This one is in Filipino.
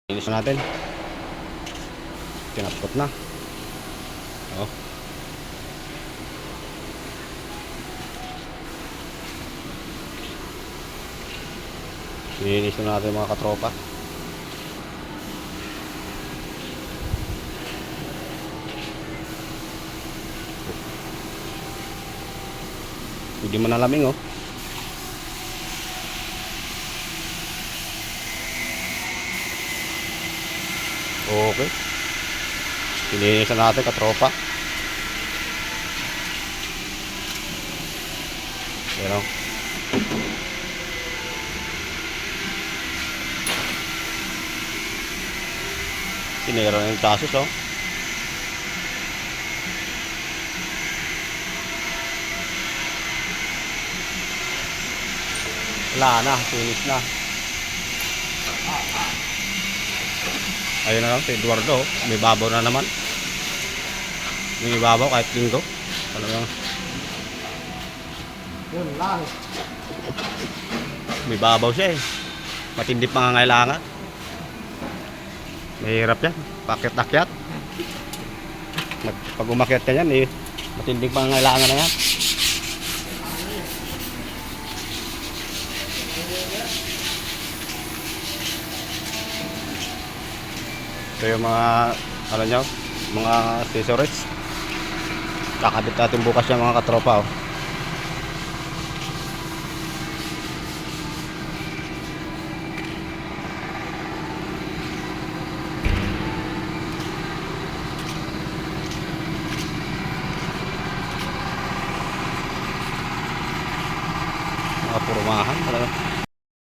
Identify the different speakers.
Speaker 1: Inis natin. Tinapot na. Oh. Inis na natin mga katropa. Hindi man nalaming oh. Okay. Pininis na natin katropa. Pero sinira na yung tasos oh. Wala na, finish na. Ayun na lang si Eduardo, may babaw na naman. May babaw kahit linggo. Talagang
Speaker 2: yun lang.
Speaker 1: may babaw siya eh. Matindi pangangailangan. Mahirap yan, pakit-akyat. Pag umakyat ka yan eh, matinding pangangailangan na yan. Ito yung mga ano nyo, mga accessories. Kakabit natin bukas yung mga katropa oh. Mga purumahan talaga.